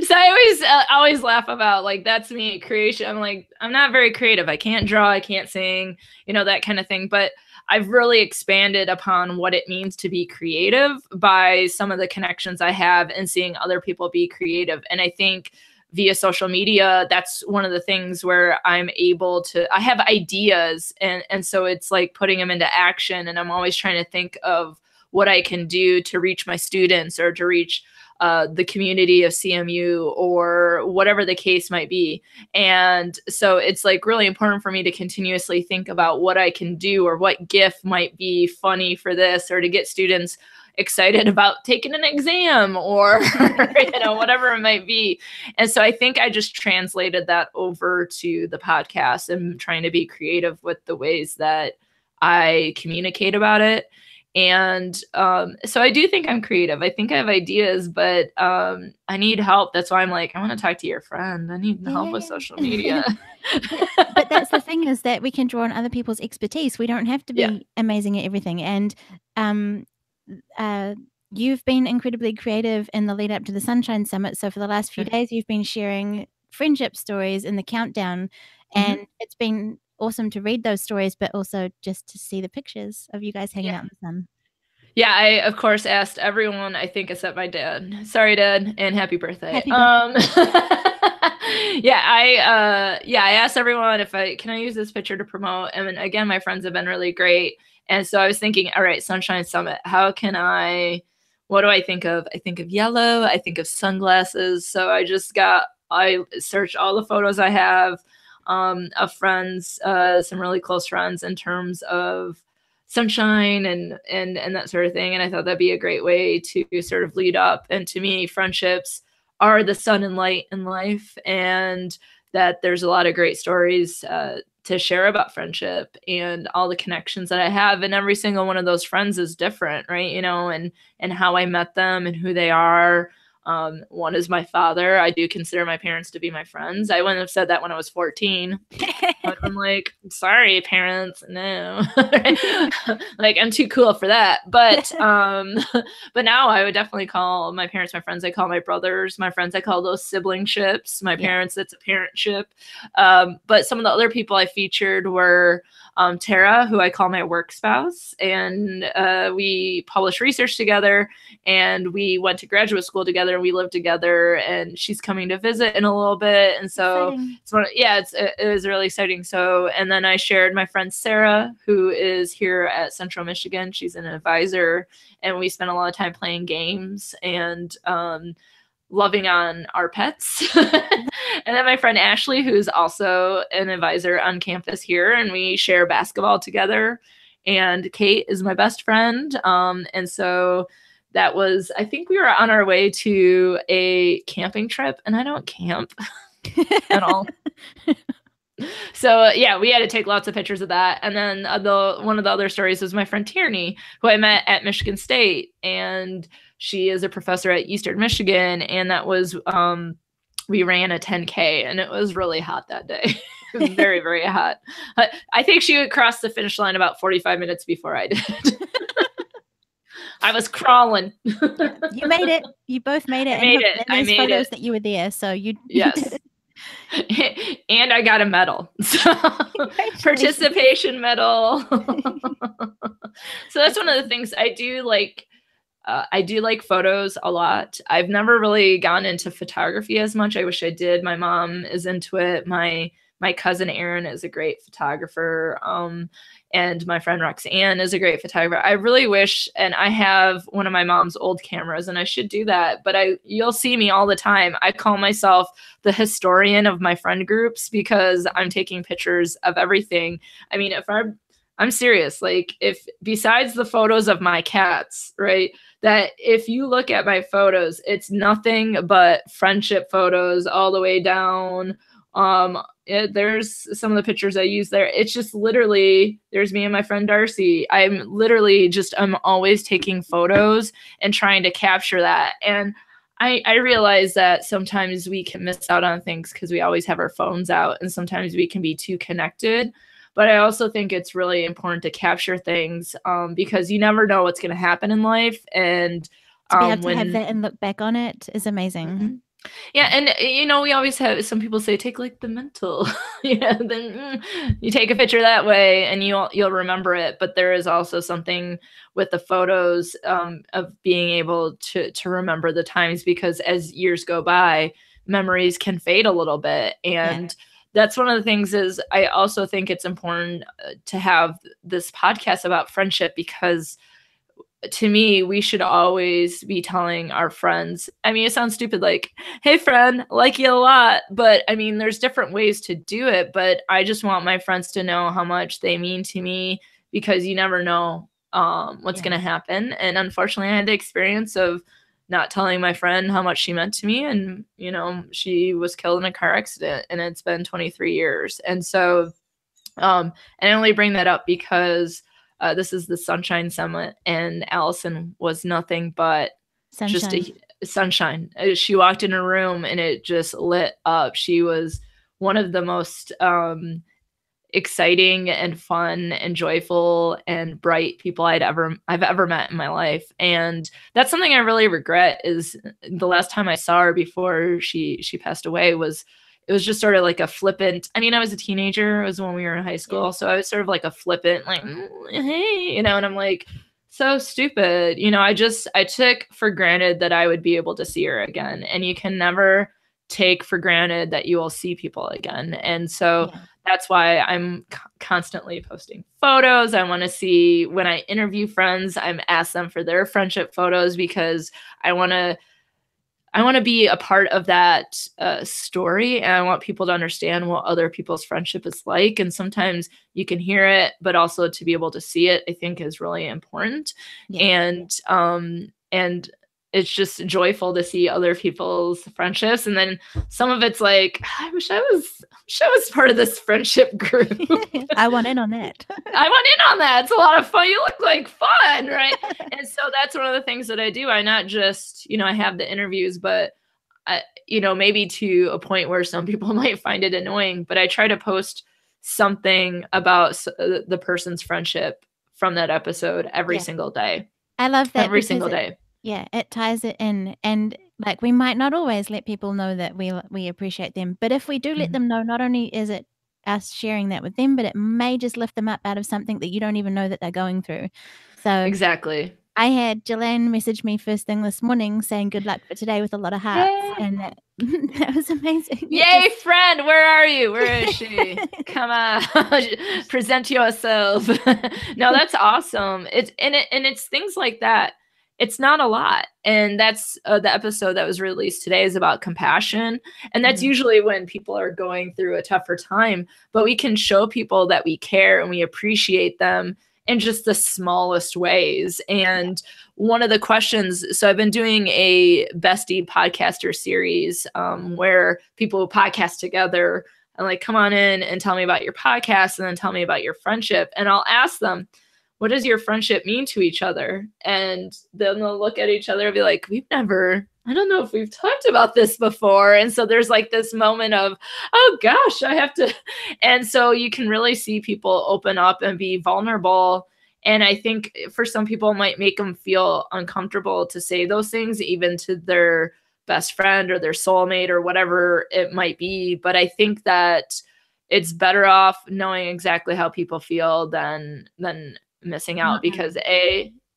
So I always laugh about, like, that's me, creation. I'm like, I'm not very creative. I can't draw. I can't sing, that kind of thing. But I've really expanded upon what it means to be creative by some of the connections I have and seeing other people be creative. And I think via social media, that's one of the things where I have ideas. And so it's like putting them into action. And I'm always trying to think of what I can do to reach my students or to reach the community of CMU or whatever the case might be. And so it's like really important for me to continuously think about what I can do or what gift might be funny for this, or to get students excited about taking an exam, or whatever it might be. And so I think I just translated that over to the podcast and trying to be creative with the ways that I communicate about it. And so I do think I'm creative. I think I have ideas, but I need help. That's why I'm like, I want to talk to your friend. I need help with social media. But that's the thing, is that we can draw on other people's expertise. We don't have to be amazing at everything. And you've been incredibly creative in the lead up to the Sunshine Summit. So for the last few days, you've been sharing friendship stories in the countdown, and it's been awesome to read those stories, but also just to see the pictures of you guys hanging out in the sun. Yeah, I of course asked everyone, I think except my dad. Sorry, Dad, and happy birthday. Happy birthday. I asked everyone can I use this picture to promote? And again, my friends have been really great. And so I was thinking, all right, Sunshine Summit, what do I think of? I think of yellow, I think of sunglasses. So I searched all the photos I have of friends, some really close friends, in terms of sunshine and that sort of thing. And I thought that'd be a great way to sort of lead up. And to me, friendships are the sun and light in life, and that there's a lot of great stories to share about friendship and all the connections that I have. And every single one of those friends is different, right? And how I met them and who they are. One is my father. I do consider my parents to be my friends. I wouldn't have said that when I was 14. I'm like, sorry, parents, no. Like, I'm too cool for that. But now I would definitely call my parents my friends. I call my brothers my friends. I call those sibling ships. My parents, that's a parentship. But some of the other people I featured were Tara, who I call my work spouse, and we published research together, and we went to graduate school together, and we lived together, and she's coming to visit in a little bit. And so it was really exciting. So, and then I shared my friend Sarah, who is here at Central Michigan. She's an advisor, and we spent a lot of time playing games and loving on our pets. And then my friend Ashley, who's also an advisor on campus here, and we share basketball together. And Kate is my best friend. And so that was, I think we were on our way to a camping trip, and I don't camp at all. So we had to take lots of pictures of that. And then one of the other stories was my friend Tierney, who I met at Michigan State, and she is a professor at Eastern Michigan. And that was we ran a 10K, and it was really hot that day. It was very, very hot. I think she would cross the finish line about 45 minutes before I did. I was crawling. Yeah, you made it. You both made it. I made it. And I there's made photos it. that you were there, so you Yes. did it. And I got a medal. So participation medal. So that's one of the things I do like. I do like photos a lot. I've never really gone into photography as much. I wish I did. My mom is into it. My cousin Erin is a great photographer. And my friend Roxanne is a great photographer. I really wish, and I have one of my mom's old cameras, and I should do that. But you'll see me all the time. I call myself the historian of my friend groups because I'm taking pictures of everything. I mean, I'm serious. Like, if besides the photos of my cats, right? That if you look at my photos, it's nothing but friendship photos all the way down. There's some of the pictures I use there. It's just literally, there's me and my friend Darcy. I'm always taking photos and trying to capture that. And I realize that sometimes we can miss out on things because we always have our phones out, and sometimes we can be too connected. But I also think it's really important to capture things because you never know what's going to happen in life. And to be able to have that and look back on it is amazing. Mm-hmm. Yeah, and we always have, some people say take like the mental, then you take a picture that way and you'll remember it. But there is also something with the photos of being able to remember the times, because as years go by, memories can fade a little bit. And that's one of the things is I also think it's important to have this podcast about friendship, because to me, we should always be telling our friends. I mean, it sounds stupid, like, hey, friend, like you a lot. But I mean, there's different ways to do it. But I just want my friends to know how much they mean to me, because you never know what's going to happen. And unfortunately, I had the experience of not telling my friend how much she meant to me. And, she was killed in a car accident, and it's been 23 years. And so, and I only bring that up because this is the Sunshine Summit, and Allison was nothing but just a sunshine. She walked in a room and it just lit up. She was one of the most exciting and fun and joyful and bright people I've ever met in my life. And that's something I really regret, is the last time I saw her before she passed away it was just sort of like a flippant. I mean, I was a teenager. It was when we were in high school. So I was sort of like a flippant, like, hey, and I'm like, so stupid. I took for granted that I would be able to see her again. And you can never take for granted that you will see people again. And so that's why I'm constantly posting photos. I want to see, when I interview friends, I'm ask them for their friendship photos, because I want to be a part of that story. And I want people to understand what other people's friendship is like. And sometimes you can hear it, but also to be able to see it, I think is really important. And it's just joyful to see other people's friendships. And then some of it's like, I wish I was part of this friendship group. I want in on that. I want in on that. It's a lot of fun. You look like fun, right? And so that's one of the things that I do. I not just, I have the interviews, but maybe to a point where some people might find it annoying, but I try to post something about the person's friendship from that episode every single day. I love that. Every single day. It ties it in. And like, we might not always let people know that we appreciate them, but if we do let them know, not only is it us sharing that with them, but it may just lift them up out of something that you don't even know that they're going through. So exactly. I had Jillian message me first thing this morning saying good luck for today with a lot of hearts. And that was amazing. Yay, friend, where are you? Where is she? Come on, present yourself. No, that's awesome. It's things like that. It's not a lot. And that's the episode that was released today is about compassion. And that's usually when people are going through a tougher time, but we can show people that we care and we appreciate them in just the smallest ways. And one of the questions, so I've been doing a bestie podcaster series where people podcast together and like, come on in and tell me about your podcast and then tell me about your friendship. And I'll ask them, what does your friendship mean to each other? And then they'll look at each other and be like, I don't know if we've talked about this before. And so there's like this moment of, oh gosh, I have to. And so you can really see people open up and be vulnerable. And I think for some people, it might make them feel uncomfortable to say those things, even to their best friend or their soulmate or whatever it might be. But I think that it's better off knowing exactly how people feel than missing out, because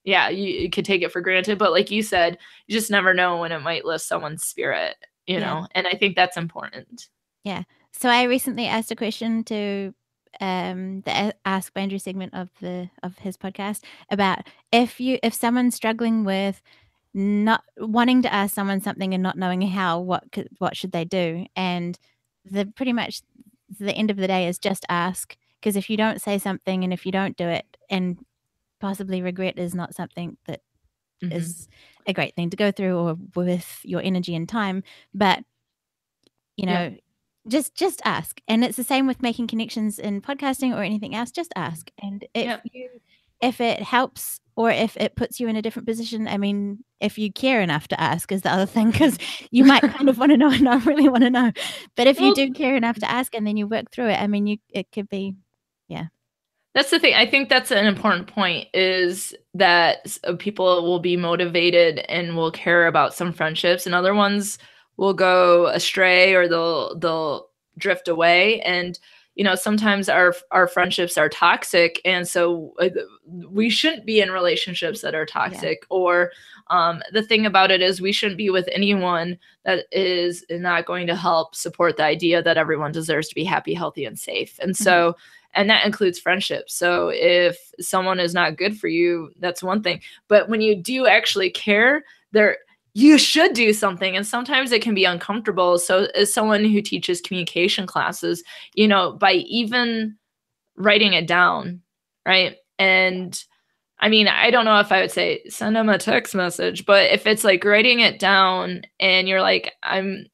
you could take it for granted, but like you said, you just never know when it might lift someone's spirit, know, and I think that's important. Yeah. So I recently asked a question to the Ask Andrew segment of his podcast about if someone's struggling with not wanting to ask someone something and not knowing how, what should they do? And pretty much the end of the day is just ask, because if you don't say something and if you don't do it, and possibly regret is not something that is a great thing to go through or with your energy and time, but just ask. And it's the same with making connections in podcasting or anything else. Just ask. And if it helps or if it puts you in a different position, I mean, if you care enough to ask is the other thing, because you might kind of want to know and not really want to know. But if you do care enough to ask and then you work through it, I mean, it could be, That's the thing. I think that's an important point, is that people will be motivated and will care about some friendships, and other ones will go astray or they'll drift away. And sometimes our friendships are toxic, and so we shouldn't be in relationships that are toxic. Or the thing about it is we shouldn't be with anyone that is not going to help support the idea that everyone deserves to be happy, healthy, and safe. And so and that includes friendships. So if someone is not good for you, that's one thing. But when you do actually care, you should do something. And sometimes it can be uncomfortable. So as someone who teaches communication classes, by even writing it down, right? And I mean, I don't know if I would say send them a text message, but if it's like writing it down and you're like, I'm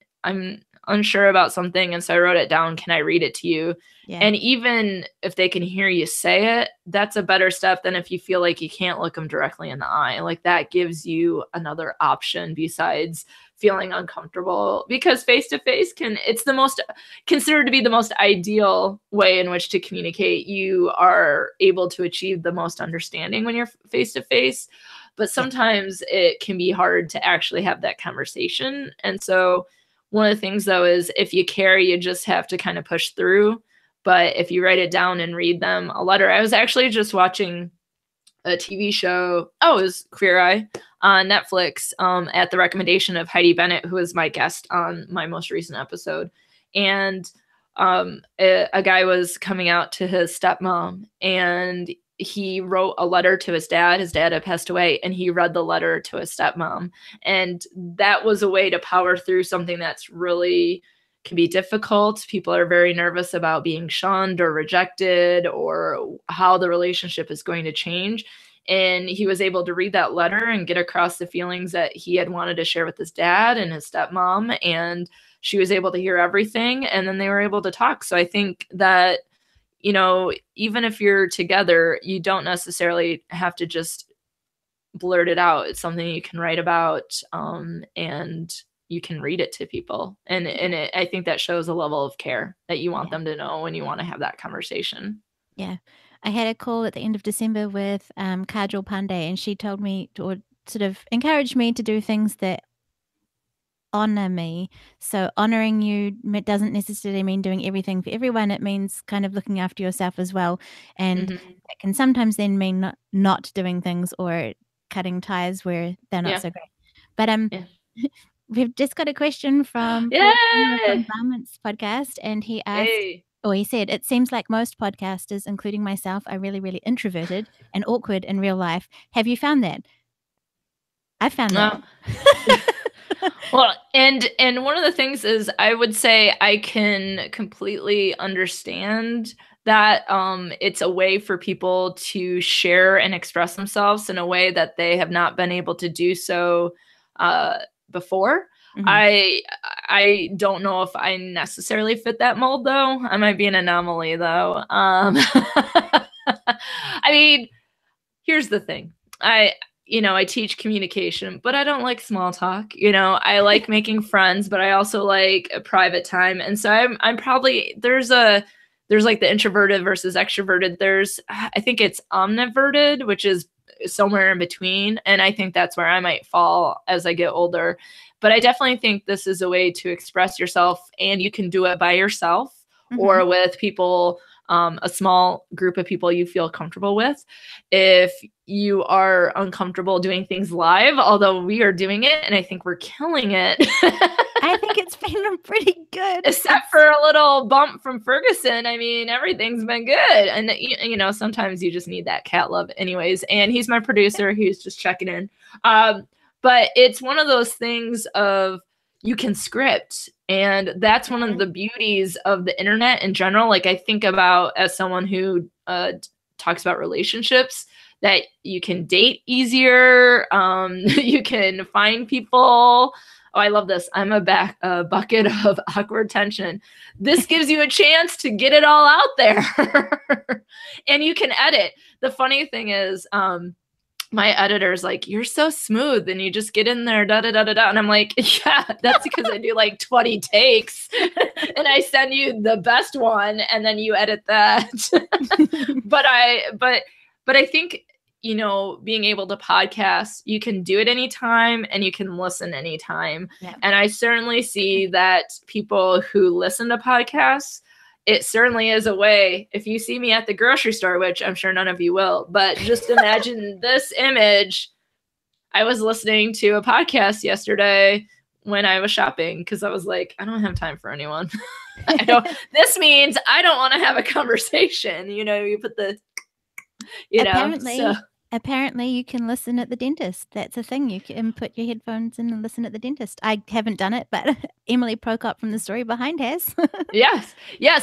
unsure about something, and so I wrote it down, can I read it to you? And even if they can hear you say it, that's a better step than if you feel like you can't look them directly in the eye. Like, that gives you another option besides feeling uncomfortable, because face-to-face it's the most considered to be the most ideal way in which to communicate. You are able to achieve the most understanding when you're face-to-face, but sometimes it can be hard to actually have that conversation. And so one of the things, though, is if you care, you just have to kind of push through. But if you write it down and read them a letter, I was actually just watching a TV show. Oh, it was Queer Eye on Netflix, at the recommendation of Heidi Bennett, who was my guest on my most recent episode. And a guy was coming out to his stepmom, and he wrote a letter to his dad. His dad had passed away, and he read the letter to his stepmom. And that was a way to power through something that's really can be difficult. People are very nervous about being shunned or rejected or how the relationship is going to change. And he was able to read that letter and get across the feelings that he had wanted to share with his dad and his stepmom. And she was able to hear everything, and then they were able to talk. So I think that, even if you're together, you don't necessarily have to just blurt it out. It's something you can write about, and you can read it to people. And I think that shows a level of care that you want them to know when you want to have that conversation. Yeah. I had a call at the end of December with Kajal Pandey, and she told me or sort of encouraged me to do things that honor me. So honoring you doesn't necessarily mean doing everything for everyone. It means kind of looking after yourself as well. And it can sometimes then mean not doing things or cutting ties where they're not so great. But we've just got a question from Paul from Barment's podcast, and he asked, he said, it seems like most podcasters, including myself, are really, really introverted and awkward in real life. Have you found that? I found that. Well, and one of the things is, I would say I can completely understand that it's a way for people to share and express themselves in a way that they have not been able to do so before. I don't know if I necessarily fit that mold, though. I might be an anomaly, though. I mean, here's the thing. I teach communication, but I don't like small talk. I like making friends, but I also like a private time. And so I'm probably, there's like the introverted versus extroverted. I think it's omniverted, which is somewhere in between. And I think that's where I might fall as I get older. But I definitely think this is a way to express yourself, and you can do it by yourself or with people, a small group of people you feel comfortable with. If you are uncomfortable doing things live, although we are doing it and I think we're killing it. I think it's been pretty good. Except for a little bump from Ferguson. I mean, everything's been good. And, sometimes you just need that cat love anyways. And he's my producer. He's just checking in. But it's one of those things of you can script. And that's one of the beauties of the internet in general. Like I think about as someone who talks about relationships, that you can date easier. You can find people. Oh, I love this. I'm a bucket of awkward tension. This gives you a chance to get it all out there. And you can edit. The funny thing is, my editor's like, you're so smooth and you just get in there, da da da da da. And I'm like, yeah, that's because I do like 20 takes and I send you the best one and then you edit that. But I think, being able to podcast, you can do it anytime and you can listen anytime. Yeah. And I certainly see that people who listen to podcasts, it certainly is a way. If you see me at the grocery store, which I'm sure none of you will, but just imagine this image. I was listening to a podcast yesterday when I was shopping because I was like, I don't have time for anyone. This means I don't want to have a conversation. You put the, Apparently you can listen at the dentist. That's a thing. You can put your headphones in and listen at the dentist. I haven't done it, but Emily Prokop from The Story Behind has. Yes.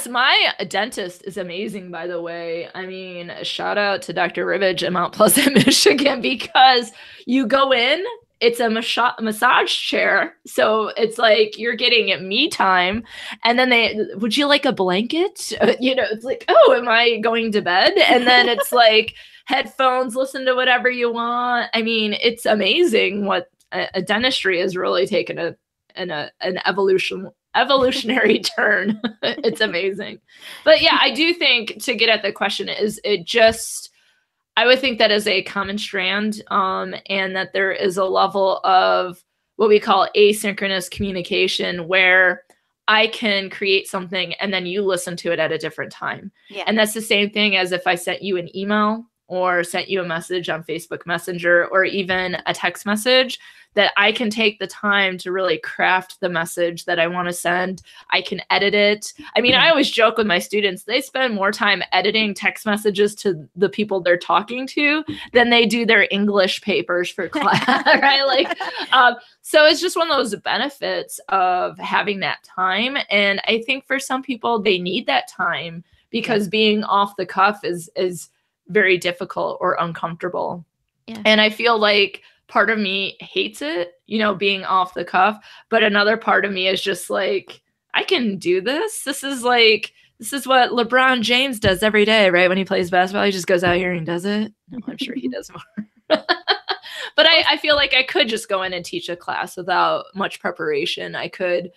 My dentist is amazing, by the way. I mean, shout out to Dr. Ribbage in Mount Pleasant, Michigan, because you go in, it's a massage chair. So it's like you're getting me time. And then would you like a blanket? It's like, oh, am I going to bed? And then it's like headphones, listen to whatever you want. I mean, it's amazing what a dentistry has really taken an evolutionary turn. It's amazing. But yeah, I do think, to get at the question, I would think that is a common strand, and that there is a level of what we call asynchronous communication where I can create something and then you listen to it at a different time. Yeah. And that's the same thing as if I sent you an email or sent you a message on Facebook Messenger or even a text message, that I can take the time to really craft the message that I want to send. I can edit it. I mean, I always joke with my students, they spend more time editing text messages to the people they're talking to than they do their English papers for class, right? So it's just one of those benefits of having that time. And I think for some people, they need that time because being off the cuff is very difficult or uncomfortable. Yeah. And I feel like part of me hates it, being off the cuff, but another part of me is just like, I can do this. This is what LeBron James does every day, right? When he plays basketball, he just goes out here and does it. No, I'm sure he does more. But I feel like I could just go in and teach a class without much preparation. I could,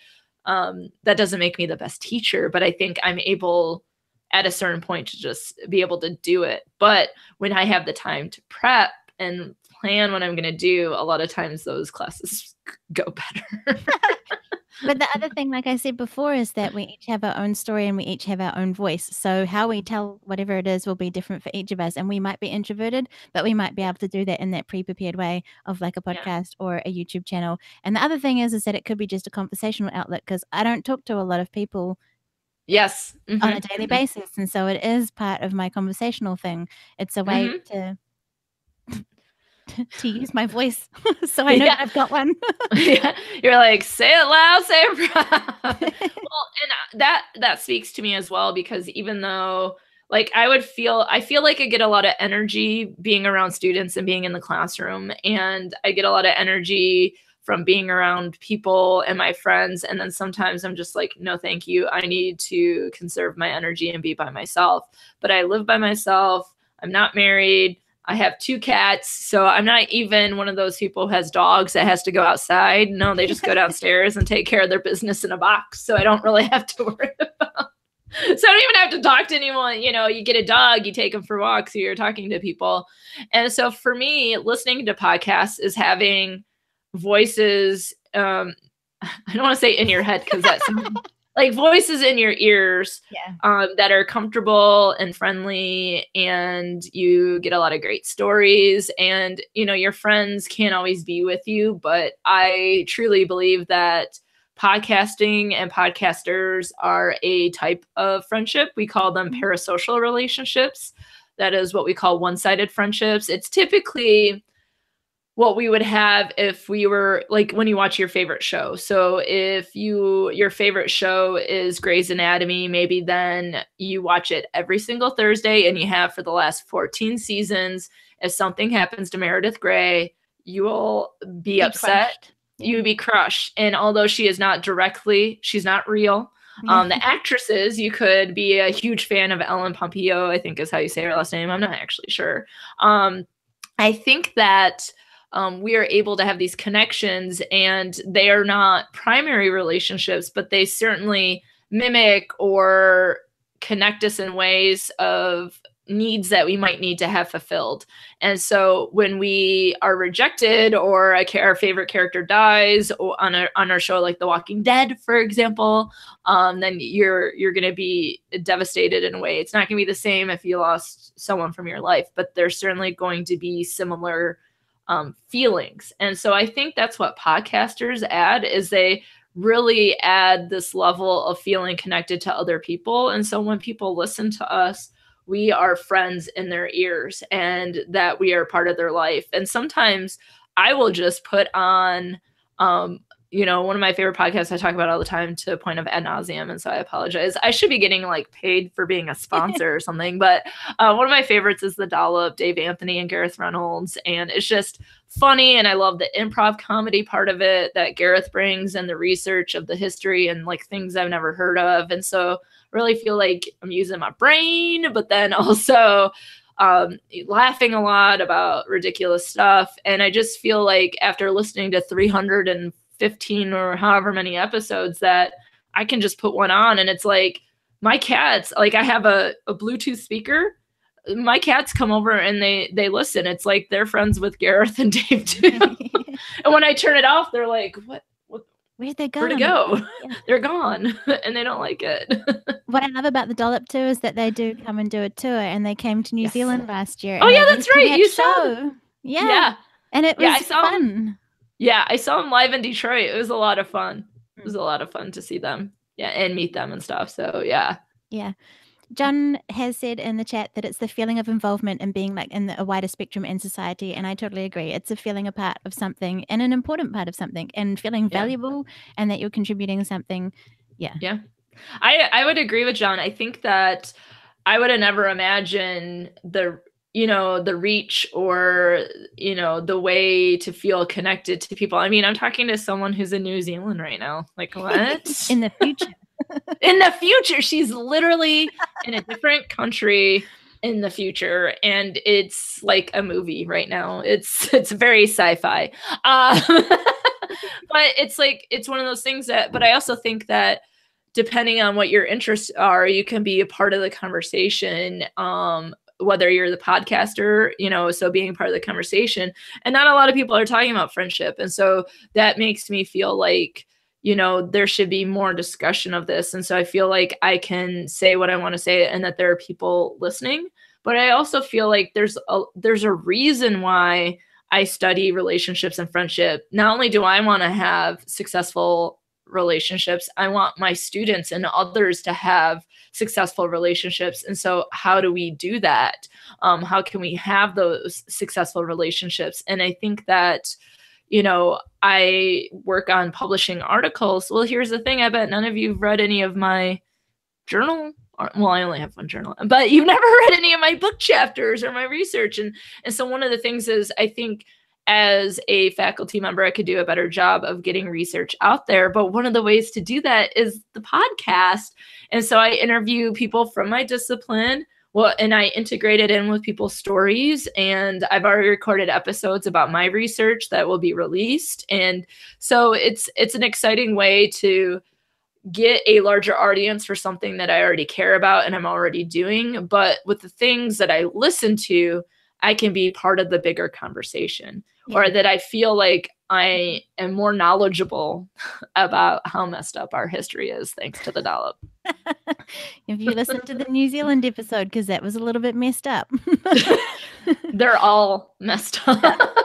that doesn't make me the best teacher, but I think I'm able at a certain point to just be able to do it. But when I have the time to prep and plan what I'm going to do, a lot of times those classes go better. But the other thing, like I said before, is that we each have our own story and we each have our own voice. So how we tell whatever it is will be different for each of us. And we might be introverted, but we might be able to do that in that pre-prepared way of like a podcast or a YouTube channel. And the other thing is that it could be just a conversational outlet, because I don't talk to a lot of people on a daily basis. And so it is part of my conversational thing. It's a way to use my voice so I know I've got one. You're like, say it loud, say it proud. Well, and that speaks to me as well, because even though like I feel like I get a lot of energy being around students and being in the classroom, and I get a lot of energy from being around people and my friends. And then sometimes I'm just like, no, thank you. I need to conserve my energy and be by myself. But I live by myself. I'm not married. I have 2 cats, so I'm not even one of those people who has dogs that has to go outside. No, they just go downstairs and take care of their business in a box, so I don't really have to worry about. So I don't even have to talk to anyone. You know, you get a dog, you take them for walks, you're talking to people. And so for me, listening to podcasts is having voices, I don't want to say in your head because that's like voices in your ears that are comfortable and friendly, and you get a lot of great stories, and, you know, your friends can't always be with you. But I truly believe that podcasting and podcasters are a type of friendship. We call them parasocial relationships. That is what we call one-sided friendships. It's typically what we would have if we were like when you watch your favorite show. So if your favorite show is Grey's Anatomy, maybe then you watch it every single Thursday, and you have for the last 14 seasons. If something happens to Meredith Grey, you will be upset. Crushed. You would be crushed. And although she's not real. The actresses, you could be a huge fan of Ellen Pompeo, I think is how you say her last name. I'm not actually sure. I think that we are able to have these connections, and they are not primary relationships, but they certainly mimic or connect us in ways of needs that we might need to have fulfilled. And so when we are rejected, or our favorite character dies, or on our show like The Walking Dead, for example, then you're going to be devastated in a way. It's not going to be the same if you lost someone from your life, but there's certainly going to be similar feelings. And so I think that's what podcasters add, is they really add this level of feeling connected to other people. And so when people listen to us, we are friends in their ears, and that we are part of their life. And sometimes I will just put on, you know, one of my favorite podcasts I talk about all the time to the point of ad nauseum. And so I apologize. I should be getting like paid for being a sponsor or something. But one of my favorites is The Dollop, Dave Anthony and Gareth Reynolds. And it's just funny. And I love the improv comedy part of it that Gareth brings, and the research of the history and like things I've never heard of. And so I really feel like I'm using my brain, but then also laughing a lot about ridiculous stuff. And I just feel like after listening to 315 or however many episodes, that I can just put one on, and it's like my cats, like I have a Bluetooth speaker. My cats come over and they listen. It's like they're friends with Gareth and Dave too. And when I turn it off, they're like, what? Where'd they go? Where'd it go? Yeah. They're gone, and they don't like it. What I love about the Dollop too is that they do come and do a tour, and they came to New Zealand last year. Oh yeah, that's right. You saw. Yeah. And it was fun. Yeah, I saw them live in Detroit. It was a lot of fun. It was a lot of fun to see them. Yeah, and meet them and stuff. So yeah. Yeah. John has said in the chat that it's the feeling of involvement and being like in a wider spectrum in society. And I totally agree. It's a feeling a part of something, and an important part of something, and feeling valuable, and that you're contributing something. Yeah. Yeah. I would agree with John. I think that I would have never imagined the reach, or, the way to feel connected to people. I mean, I'm talking to someone who's in New Zealand right now. Like, what? In the future. In the future. She's literally in a different country in the future, and it's like a movie right now. It's very sci-fi. But it's one of those things but I also think that depending on what your interests are, you can be a part of the conversation, whether you're the podcaster, so being part of the conversation. And not a lot of people are talking about friendship. And so that makes me feel like, there should be more discussion of this. And so I feel like I can say what I want to say, and that there are people listening. But I also feel like there's a reason why I study relationships and friendship. Not only do I want to have successful relationships, I want my students and others to have successful relationships. And so how do we do that? How can we have those successful relationships? And I think that, I work on publishing articles. Well, here's the thing. I bet none of you've read any of my journal. Well, I only have one journal, but you've never read any of my book chapters or my research. And so one of the things is, I think as a faculty member, I could do a better job of getting research out there. But one of the ways to do that is the podcast. And so I interview people from my discipline, Well, and I integrate it in with people's stories, and I've already recorded episodes about my research that will be released. And so it's an exciting way to get a larger audience for something that I already care about and I'm already doing. But with the things that I listen to, I can be part of the bigger conversation, or that I feel like I am more knowledgeable about how messed up our history is, thanks to the dollop. If you listen to the New Zealand episode, because that was a little bit messed up. They're all messed up.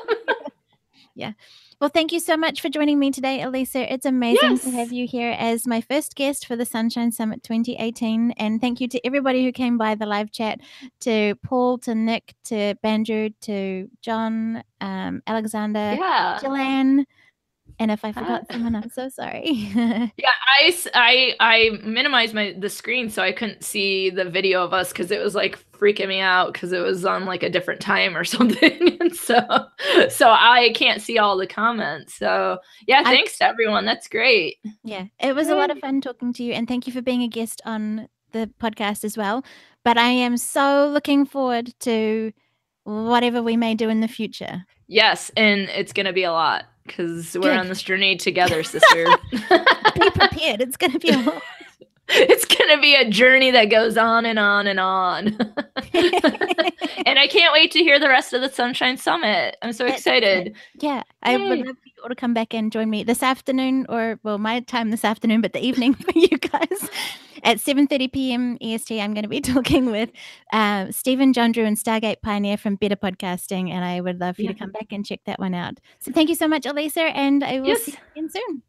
Yeah. Well, thank you so much for joining me today, Alysa. It's amazing to have you here as my first guest for the Sunshine Summit 2018. And thank you to everybody who came by the live chat, to Paul, to Nick, to Banjo, to John, Alexander, Jillian. And if I forgot someone, I'm so sorry. Yeah, I minimized the screen so I couldn't see the video of us, because it was like freaking me out because it was on like a different time or something. And so I can't see all the comments. So yeah, thanks to everyone. That's great. Yeah, it was a lot of fun talking to you, and thank you for being a guest on the podcast as well. But I am so looking forward to whatever we may do in the future. Yes, and it's going to be a lot, because we're on this journey together, sister. Be prepared. It's going to be a lot. It's going to be a journey that goes on and on and on. And I can't wait to hear the rest of the Sunshine Summit. I'm so excited. Yeah, I would love for you all to come back and join me this afternoon, or, well, my time this afternoon, but the evening for you guys. At 7:30 p.m. EST, I'm going to be talking with Stephen John Drew and Stargate Pioneer from Better Podcasting, and I would love for you to come back and check that one out. So thank you so much, Alysa, and I will see you again soon.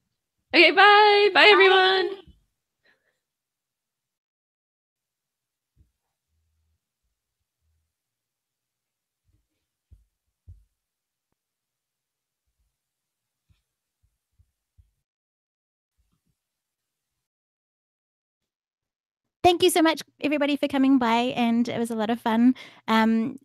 Okay, bye. Bye, everyone. Thank you so much, everybody, for coming by, and it was a lot of fun.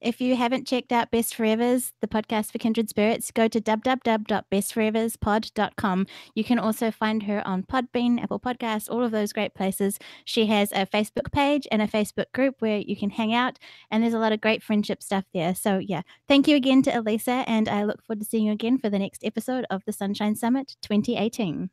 If you haven't checked out Best Forevers, the podcast for Kindred Spirits, go to www.bestforeverspod.com. You can also find her on Podbean, Apple Podcasts, all of those great places. She has a Facebook page and a Facebook group where you can hang out, and there's a lot of great friendship stuff there. So yeah, thank you again to Alysa, and I look forward to seeing you again for the next episode of the Sunshine Summit 2018.